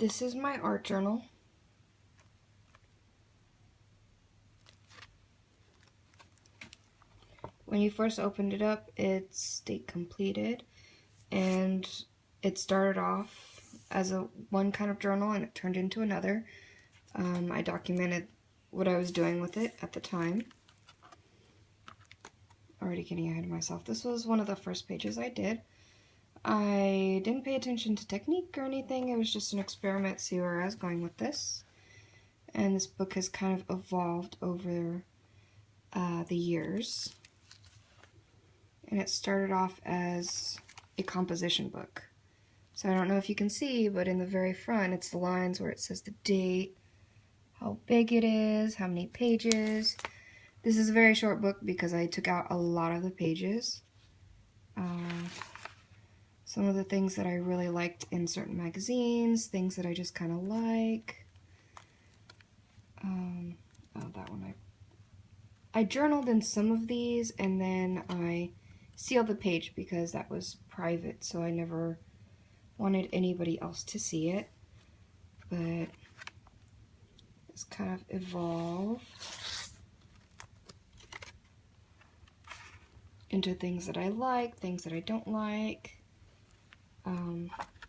This is my art journal. When you first opened it up, it's state completed, and it started off as one kind of journal and it turned into another. I documented what I was doing with it at the time. Already getting ahead of myself. This was one of the first pages I did. I didn't pay attention to technique or anything. It was just an experiment to see where I was going with this. And this book has kind of evolved over the years. And it started off as a composition book. So I don't know if you can see, but in the very front, it's the lines where it says the date, how big it is, how many pages. This is a very short book because I took out a lot of the pages. Some of the things that I really liked in certain magazines, things that I just kind of like. Oh, that one. I journaled in some of these, and then I sealed the page because that was private, so I never wanted anybody else to see it. But it's kind of evolved into things that I like, things that I don't like.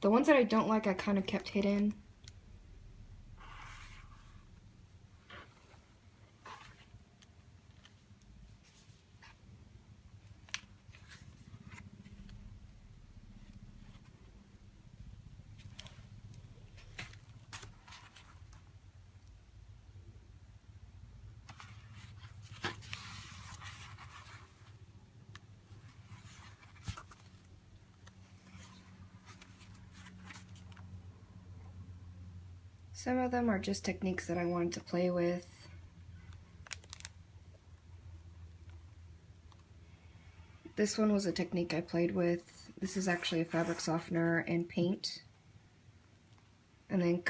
The ones that I don't like, I kind of kept hidden. Some of them are just techniques that I wanted to play with. This one was a technique I played with. This is actually a fabric softener and paint. And then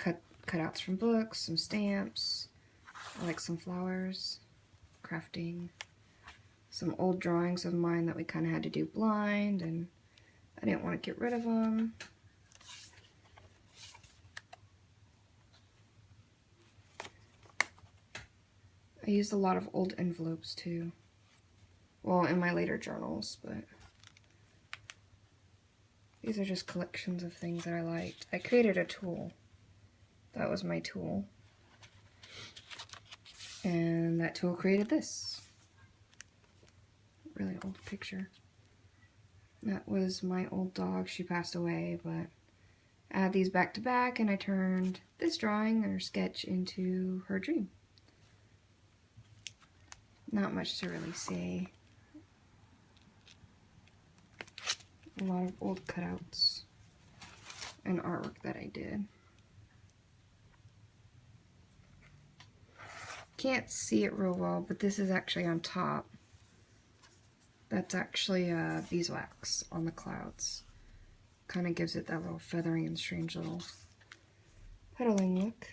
cutouts from books, some stamps, I like some flowers, crafting, some old drawings of mine that we kind of had to do blind, and I didn't want to get rid of them. I used a lot of old envelopes too. Well, in my later journals, but these are just collections of things that I liked. I created a tool. That was my tool. And that tool created this. Really old picture. That was my old dog. She passed away, but I had these back to back, and I turned this drawing or sketch into her dream. Not much to really say. A lot of old cutouts and artwork that I did. Can't see it real well, but this is actually on top. That's actually beeswax on the clouds. Kind of gives it that little feathery and strange little pedaling look.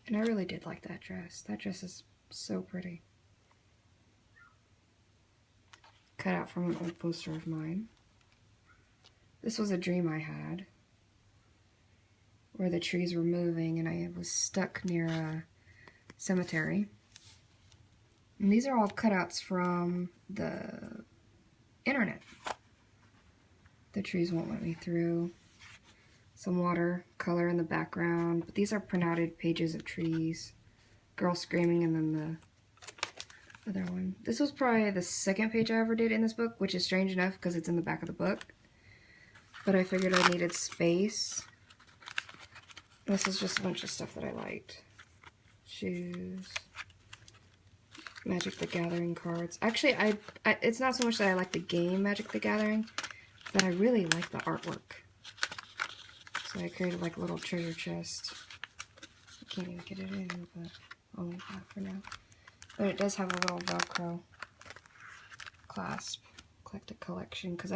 And I really did like that dress. That dress is so pretty. Cut out from an old poster of mine. This was a dream I had, where the trees were moving and I was stuck near a cemetery. And these are all cutouts from the internet. The trees won't let me through. Some watercolor in the background, but these are printed pages of trees. Girl screaming, and then the other one. This was probably the second page I ever did in this book, which is strange enough because it's in the back of the book. But I figured I needed space. This is just a bunch of stuff that I liked. Shoes. Magic the Gathering cards. Actually, it's not so much that I like the game Magic the Gathering, but I really like the artwork. So I created like a little treasure chest. I can't even get it in, but I'll leave that for now. But it does have a little Velcro clasp. Collect a collection, because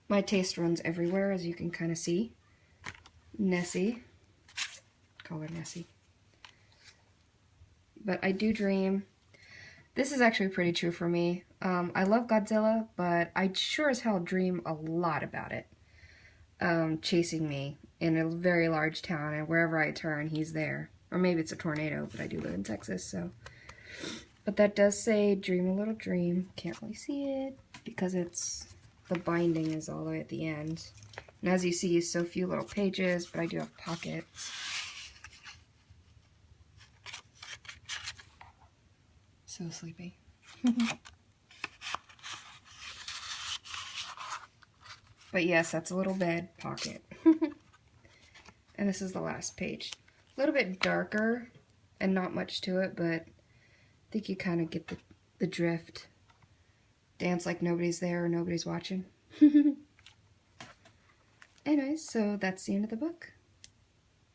my taste runs everywhere, as you can kind of see. Nessie. Call her Nessie. But I do dream. This is actually pretty true for me. I love Godzilla, but I sure as hell dream a lot about it. Chasing me in a very large town, and wherever I turn, he's there. Or maybe it's a tornado, but I do live in Texas, so. But that does say dream a little dream. Can't really see it because the binding is all the way at the end. And as you see, so few little pages, but I do have pockets. So sleepy. But yes, that's a little bed pocket. And this is the last page. A little bit darker and not much to it, but I think you kind of get the drift. Dance like nobody's there or nobody's watching. Anyways, so that's the end of the book.